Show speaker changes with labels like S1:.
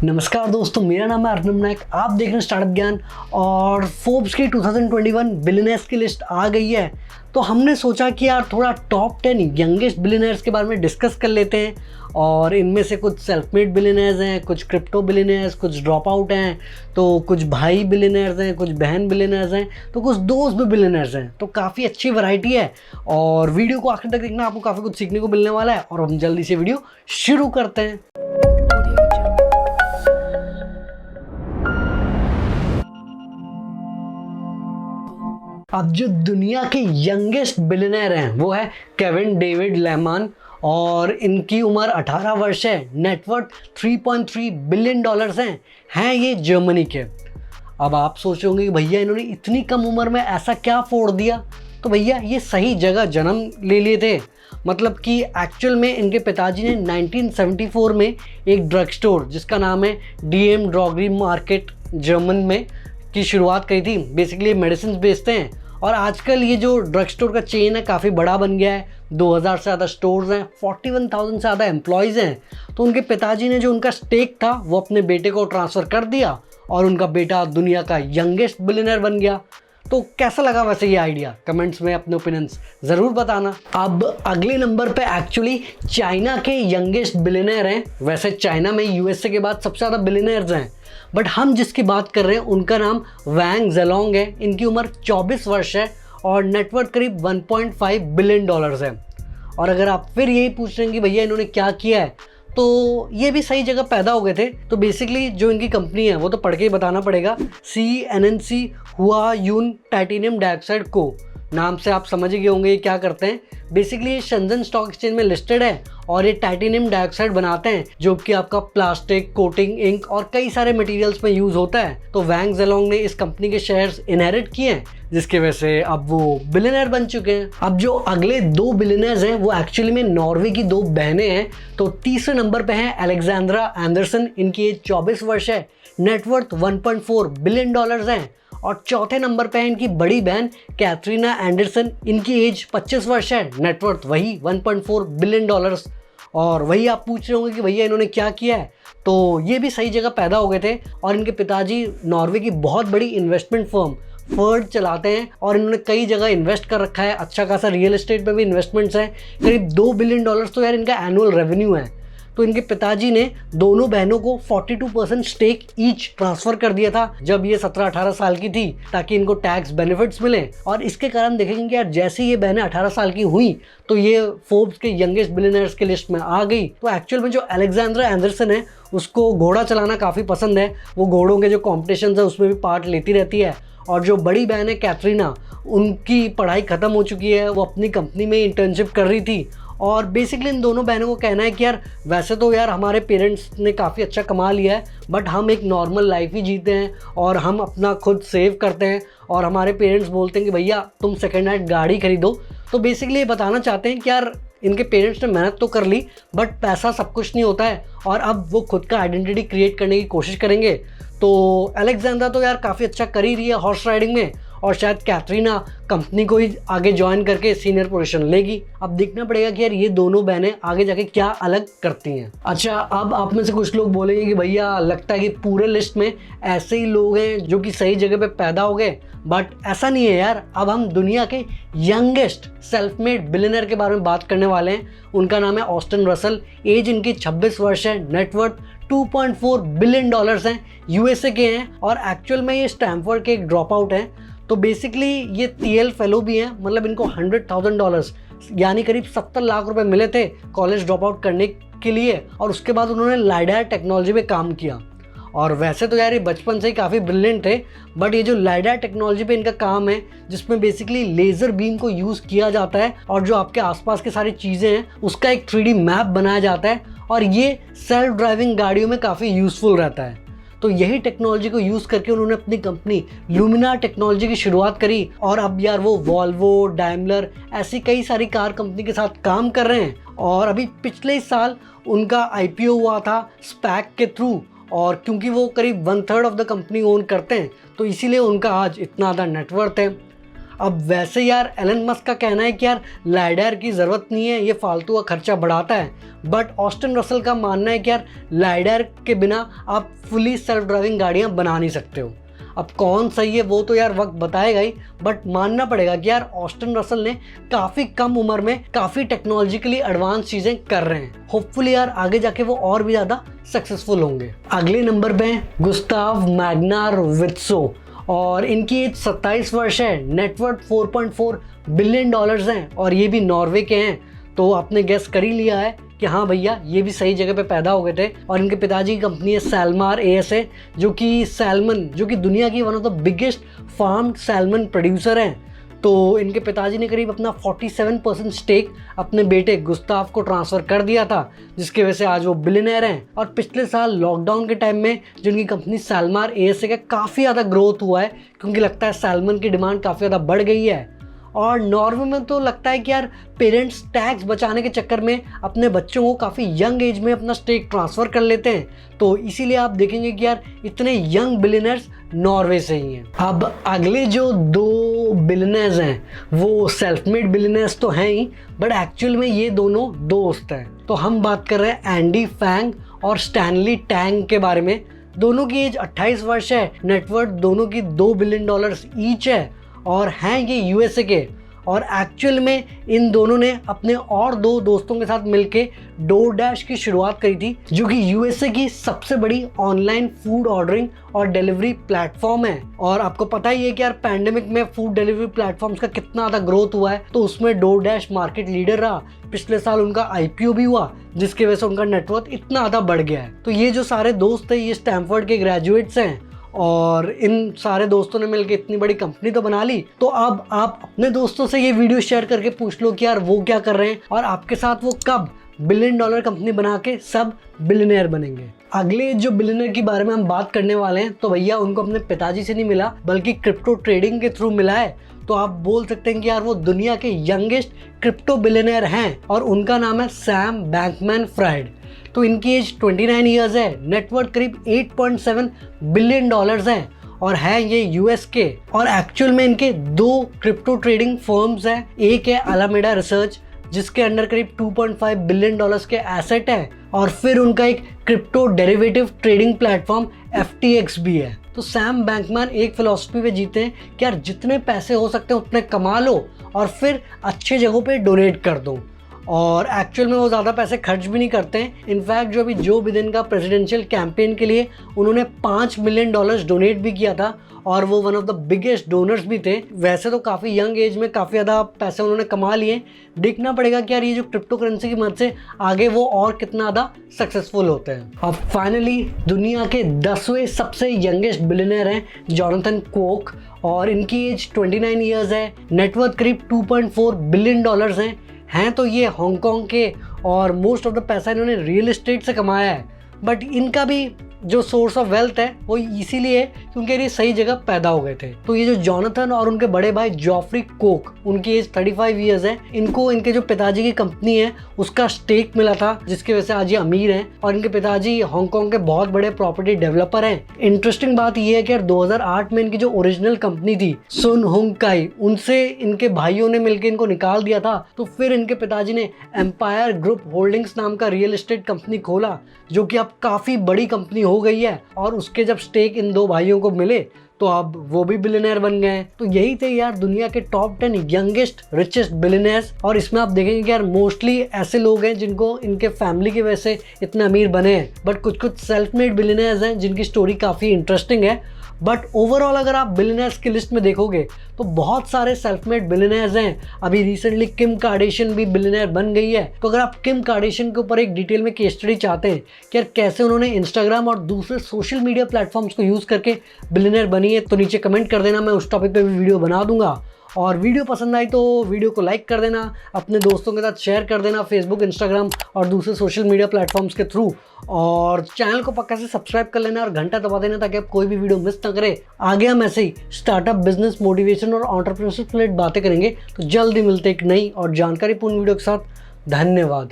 S1: नमस्कार दोस्तों, मेरा नाम है अर्नब नायक। आप देख रहे हैं स्टार्टअप ज्ञान और फोर्ब्स की 2021 बिलियनर्स की लिस्ट आ गई है। तो हमने सोचा कि यार थोड़ा टॉप 10 यंगेस्ट बिलियनर्स के बारे में डिस्कस कर लेते हैं। और इनमें से कुछ सेल्फ मेड बिलियनर्स हैं, कुछ क्रिप्टो बिलियनर्स, कुछ ड्रॉप आउट हैं, तो कुछ भाई बिलियनर्स हैं, कुछ बहन बिलियनर्स हैं, तो कुछ दोस्त भी बिलियनर्स हैं। तो काफ़ी अच्छी वैरायटी है और वीडियो को आखिर तक देखना, आपको काफ़ी कुछ सीखने को मिलने वाला है। और हम जल्दी से वीडियो शुरू करते हैं। अब जो दुनिया के यंगेस्ट बिलियनर हैं वो है केविन डेविड लेमान और इनकी उम्र 18 वर्ष है। नेटवर्थ 3.3 बिलियन डॉलर्स हैं ये जर्मनी के। अब आप सोचोगे कि भैया इन्होंने इतनी कम उम्र में ऐसा क्या फोड़ दिया। तो भैया ये सही जगह जन्म ले लिए थे। मतलब कि एक्चुअल में इनके पिताजी ने 1974 में एक ड्रग स्टोर जिसका नाम है DM ड्रॉगरी मार्केट जर्मन में की शुरुआत करी थी। बेसिकली मेडिसिन बेचते हैं और आजकल ये जो ड्रग स्टोर का चेन है काफ़ी बड़ा बन गया है। 2000 से ज़्यादा स्टोर्स हैं, 41,000 से ज़्यादा एम्प्लॉयज़ हैं। तो उनके पिताजी ने जो उनका स्टेक था वो अपने बेटे को ट्रांसफ़र कर दिया और उनका बेटा दुनिया का यंगेस्ट बिलियनर बन गया। तो कैसा लगा वैसे ये आइडिया? कमेंट्स में अपने ओपिनियंस ज़रूर बताना। अब अगले नंबर पे एक्चुअली चाइना के यंगेस्ट बिलियनर हैं। वैसे चाइना में USA के बाद सबसे ज़्यादा बिलियनर्स हैं, बट हम जिसकी बात कर रहे हैं उनका नाम वैंग ज़ेलोंग है। इनकी उम्र 24 वर्ष है और नेटवर्थ करीब 1.5 बिलियन डॉलर्स है। और अगर आप फिर यही पूछ रहे हैं कि भैया इन्होंने क्या किया है, तो ये भी सही जगह पैदा हो गए थे। तो बेसिकली जो इनकी कंपनी है वो तो पढ़ के ही बताना पड़ेगा। CNNC हुआयुन टाइटेनियम डाइऑक्साइड को नाम से आप समझ गए होंगे ये क्या करते हैं। बेसिकली ये शंजन स्टॉक एक्सचेंज में लिस्टेड है और ये टाइटेनियम डाइऑक्साइड बनाते हैं जो कि आपका प्लास्टिक, कोटिंग, इंक और कई सारे मटेरियल्स में यूज होता है। तो वैंग ज़ेलोंग ने इस कंपनी के शेयर्स इनहेरिट किए हैं जिसकी वजह से अब वो बिलियनर बन चुके हैं। अब जो अगले दो बिलियनर्स हैं वो एक्चुअली में नॉर्वे की दो बहनें हैं। तो तीसरे नंबर पे हैं अलेक्जेंड्रा एंडरसन। इनकी एज 24 वर्ष है। नेटवर्थ 1.4 बिलियन डॉलर्स हैं। और चौथे नंबर पे है इनकी बड़ी बहन कैथरीना एंडरसन। इनकी एज 25 वर्ष है। नेटवर्थ वही 1.4 बिलियन डॉलर्स। और वही आप पूछ रहे होंगे कि भैया इन्होंने क्या किया है। तो ये भी सही जगह पैदा हो गए थे और इनके पिताजी नॉर्वे की बहुत बड़ी इन्वेस्टमेंट फर्म फर्ड चलाते हैं और इन्होंने कई जगह इन्वेस्ट कर रखा है। अच्छा खासा रियल एस्टेट में भी इन्वेस्टमेंट्स हैं। करीब 2 बिलियन डॉलर्स तो यार इनका एनुअल रेवेन्यू है। तो इनके पिताजी ने दोनों बहनों को 42% स्टेक ईच ट्रांसफ़र कर दिया था जब ये 17-18 साल की थी, ताकि इनको टैक्स बेनिफिट्स मिले। और इसके कारण देखेंगे कि यार जैसे ये बहनें 18 साल की हुई तो ये फोर्ब्स के यंगेस्ट बिलियनर्स के लिस्ट में आ गई। तो एक्चुअल में जो अलेक्जेंड्रा एंडरसन है उसको घोड़ा चलाना काफ़ी पसंद है। वो घोड़ों के जो कॉम्पिटिशन है उसमें भी पार्ट लेती रहती है। और जो बड़ी बहन है कैथरीना, उनकी पढ़ाई ख़त्म हो चुकी है। वो अपनी कंपनी में इंटर्नशिप कर रही थी। और बेसिकली इन दोनों बहनों को कहना है कि यार वैसे तो यार हमारे पेरेंट्स ने काफ़ी अच्छा कमा लिया है, बट हम एक नॉर्मल लाइफ ही जीते हैं और हम अपना खुद सेव करते हैं। और हमारे पेरेंट्स बोलते हैं कि भैया तुम सेकेंड हैंड गाड़ी खरीदो। तो बेसिकली ये बताना चाहते हैं कि यार इनके पेरेंट्स ने मेहनत तो कर ली, बट पैसा सब कुछ नहीं होता है और अब वो खुद का आइडेंटिटी क्रिएट करने की कोशिश करेंगे। तो अलेक्जेंड्रा तो यार काफ़ी अच्छा कर ही रही है हॉर्स राइडिंग में और शायद कैथरीना कंपनी को ही आगे ज्वाइन करके सीनियर पोजीशन लेगी। अब देखना पड़ेगा कि यार ये दोनों बहनें आगे जाके क्या अलग करती हैं। अच्छा, अब आप में से कुछ लोग बोलेंगे कि भैया लगता है कि पूरे लिस्ट में ऐसे ही लोग हैं जो कि सही जगह पे पैदा हो गए, बट ऐसा नहीं है यार। अब हम दुनिया के यंगेस्ट सेल्फ मेड बिलियनर के बारे में बात करने वाले हैं। उनका नाम है ऑस्टिन रसल। एज इनकी 26 वर्ष है। नेटवर्थ 2.4 बिलियन डॉलर्स हैं। USA के हैं और एक्चुअल में ये स्टैनफोर्ड के एक ड्रॉप आउट हैं। तो बेसिकली ये TL फेलो भी हैं। मतलब इनको $100,000 यानी करीब 70 लाख रुपए मिले थे कॉलेज ड्रॉप आउट करने के लिए। और उसके बाद उन्होंने लाइडार टेक्नोलॉजी पे काम किया। और वैसे तो यार ये बचपन से ही काफ़ी ब्रिलियंट थे, बट ये जो लाइडार टेक्नोलॉजी पे इनका काम है जिसमें बेसिकली लेज़र बीम को यूज़ किया जाता है और जो आपके आसपास की सारी चीज़ें हैं उसका एक 3D मैप बनाया जाता है और ये सेल्फ ड्राइविंग गाड़ियों में काफ़ी यूज़फुल रहता है। तो यही टेक्नोलॉजी को यूज़ करके उन्होंने अपनी कंपनी लुमिनार टेक्नोलॉजी की शुरुआत करी और अब यार वो वॉल्वो, डाइमलर ऐसी कई सारी कार कंपनी के साथ काम कर रहे हैं। और अभी पिछले साल उनका IPO हुआ था स्पैक के थ्रू और क्योंकि वो करीब 1/3 ऑफ द कंपनी ओन करते हैं तो इसीलिए उनका आज इतना ज़्यादा नेटवर्थ है। अब वैसे यार एलन मस्क का कहना है कि यार लाइडर की ज़रूरत नहीं है, ये फालतू का खर्चा बढ़ाता है, बट ऑस्टिन रसल का मानना है कि यार लाइडर के बिना आप फुली सेल्फ ड्राइविंग गाड़ियाँ बना नहीं सकते हो। अब कौन सही है वो तो यार वक्त बताएगा ही, बट मानना पड़ेगा कि यार ऑस्टिन रसल ने काफ़ी कम उम्र में काफ़ी टेक्नोलॉजिकली एडवांस चीज़ें कर रहे हैं। होपफुली यार आगे जाके वो और भी ज़्यादा सक्सेसफुल होंगे। अगले नंबर पे गुस्ताव मैग्नार वित्सो और इनकी एज 27 वर्ष है, नेटवर्थ $4.4 बिलियन हैं और ये भी नॉर्वे के हैं। तो आपने गेस कर ही लिया है कि हाँ भैया ये भी सही जगह पे पैदा हो गए थे। और इनके पिताजी की कंपनी है सैल्मार ASA, जो कि सैल्मन, जो कि दुनिया की one of the biggest farm salmon producer हैं। तो इनके पिताजी ने करीब अपना 47% स्टेक अपने बेटे गुस्ताव को ट्रांसफ़र कर दिया था, जिसकी वजह से आज वो बिलियनर हैं। और पिछले साल लॉकडाउन के टाइम में जो इनकी कंपनी सैल्मार ASA का काफ़ी ज़्यादा ग्रोथ हुआ है, क्योंकि लगता है सैल्मन की डिमांड काफ़ी ज़्यादा बढ़ गई है। और नॉर्वे में तो लगता है कि यार पेरेंट्स टैक्स बचाने के चक्कर में अपने बच्चों को काफ़ी यंग एज में अपना स्टेक ट्रांसफ़र कर लेते हैं, तो इसीलिए आप देखेंगे कि यार इतने यंग बिलियनर्स नॉर्वे से ही हैं। अब अगले जो 2 बिलियनर्स हैं वो सेल्फ मेड बिलियनर्स तो हैं ही, बट एक्चुअल में ये दोनों दोस्त हैं। तो हम बात कर रहे हैं एंडी फैंग और स्टैनली टैंग के बारे में। दोनों की एज 28 वर्ष है, नेटवर्थ दोनों की $2 बिलियन ईच है और हैं ये USA के। और एक्चुअल में इन दोनों ने अपने और 2 दोस्तों के साथ मिलके डोरडैश की शुरुआत करी थी, जो कि USA की सबसे बड़ी ऑनलाइन फूड ऑर्डरिंग और डिलीवरी प्लेटफॉर्म है। और आपको पता ही है कि यार पैंडेमिक में फूड डिलीवरी प्लेटफॉर्म्स का कितना ज़्यादा ग्रोथ हुआ है, तो उसमें डोरडैश मार्केट लीडर रहा। पिछले साल उनका IPO भी हुआ, जिसकी वजह से उनका नेटवर्थ इतना ज़्यादा बढ़ गया है। तो ये जो सारे दोस्त हैं ये स्टैनफोर्ड के ग्रेजुएट्स हैं और इन सारे दोस्तों ने मिलकर इतनी बड़ी कंपनी तो बना ली। तो अब आप अपने दोस्तों से ये वीडियो शेयर करके पूछ लो कि यार वो क्या कर रहे हैं और आपके साथ वो कब $1 बिलियन कंपनी बना के सब बिलियनर बनेंगे। अगले जो बिलियनर के बारे में हम बात करने वाले हैं, तो भैया उनको अपने पिताजी से नहीं मिला बल्कि क्रिप्टो ट्रेडिंग के थ्रू मिला है। तो आप बोल सकते हैं कि यार वो दुनिया के यंगेस्ट क्रिप्टो बिलियनर हैं और उनका नाम है सैम बैंकमैन फ्राइड। तो इनकी एज 29 ईयर्स है, नेटवर्थ करीब $8.7 बिलियन हैं और है ये US के। और एक्चुअल में इनके 2 क्रिप्टो ट्रेडिंग फर्म्स हैं। एक है अलामेडा रिसर्च, जिसके अंडर करीब $2.5 बिलियन के एसेट हैं, और फिर उनका एक crypto derivative trading platform FTX भी है। तो सैम बैंकमैन एक फिलॉसफी पे जीते हैं कि यार जितने पैसे हो सकते हैं उतने कमा लो और फिर अच्छे जगहों पे डोनेट कर दो। और एक्चुअल में वो ज़्यादा पैसे खर्च भी नहीं करते हैं। इनफैक्ट जो अभी जो बिडेन का प्रेसिडेंशियल कैंपेन के लिए उन्होंने $5 मिलियन डोनेट भी किया था और वो one of the biggest donors भी थे। वैसे तो काफ़ी यंग एज में काफ़ी ज़्यादा पैसे उन्होंने कमा लिए। देखना पड़ेगा कि यार ये जो क्रिप्टो करेंसी की मदद से आगे वो और कितना ज़्यादा सक्सेसफुल होते हैं। अब फाइनली दुनिया के 10वें सबसे यंगेस्ट बिलियनर हैं जोनाथन क्वोक और इनकी एज 29 ईयर्स है, नेटवर्थ करीब $2.4 बिलियन हैं। तो ये हांगकांग के और मोस्ट ऑफ द पैसा इन्होंने रियल एस्टेट से कमाया है। बट इनका भी जो सोर्स ऑफ वेल्थ है वो इसीलिए है क्योंकि ये सही जगह पैदा हो गए थे। तो ये जो जोनाथन और उनके बड़े भाई जॉफ्री कोक, उनकी एज 35 ईयर्स है, इनको इनके जो पिताजी की कंपनी है उसका स्टेक मिला था, जिसकी वजह से आज ये अमीर हैं। और इनके पिताजी हांगकांग के बहुत बड़े प्रॉपर्टी डेवलपर हैं। इंटरेस्टिंग बात यह है कि 2008 में इनकी जो ओरिजिनल कंपनी थी सुन हुंग काई, उनसे इनके भाइयों ने मिलकर इनको निकाल दिया था। तो फिर इनके पिताजी ने एम्पायर ग्रुप होल्डिंग्स नाम का रियल एस्टेट कंपनी खोला, जो कि अब काफ़ी बड़ी कंपनी हो गई है। और उसके जब स्टेक इन 2 भाइयों को मिले तो अब वो भी बिलियनर बन गए हैं। तो यही थे यार दुनिया के टॉप 10 यंगेस्ट रिचेस्ट बिलियनर्स। और इसमें आप देखेंगे कि यार मोस्टली ऐसे लोग हैं जिनको इनके फैमिली की वजह से इतने अमीर बने हैं, बट कुछ सेल्फ मेड बिलियनर्स हैं जिनकी स्टोरी काफ़ी इंटरेस्टिंग है। बट ओवरऑल अगर आप बिलियनर्स की लिस्ट में देखोगे तो बहुत सारे सेल्फ मेड बिलियनर्स हैं। अभी रिसेंटली किम कार्डेशियन भी बिलियनर बन गई है। तो अगर आप किम कार्डेशियन के ऊपर एक डिटेल में केस स्टडी चाहते हैं कि यार कैसे उन्होंने इंस्टाग्राम और दूसरे सोशल मीडिया प्लेटफॉर्म्स को यूज़ करके बिलियनर बनी है, तो नीचे कमेंट कर देना, मैं उस टॉपिक पे भी वीडियो बना दूंगा। और वीडियो पसंद आई तो वीडियो को लाइक कर देना, अपने दोस्तों के साथ शेयर कर देना फेसबुक, इंस्टाग्राम और दूसरे सोशल मीडिया प्लेटफॉर्म्स के थ्रू। और चैनल को पक्का से सब्सक्राइब कर लेना और घंटा दबा देना ताकि आप कोई भी वीडियो मिस ना करें। आगे हम ऐसे ही स्टार्टअप, बिजनेस, मोटिवेशन और एंटरप्रेन्योरशिप रिलेटेड बातें करेंगे। तो जल्दी मिलते एक नई और जानकारीपूर्ण वीडियो के साथ। धन्यवाद।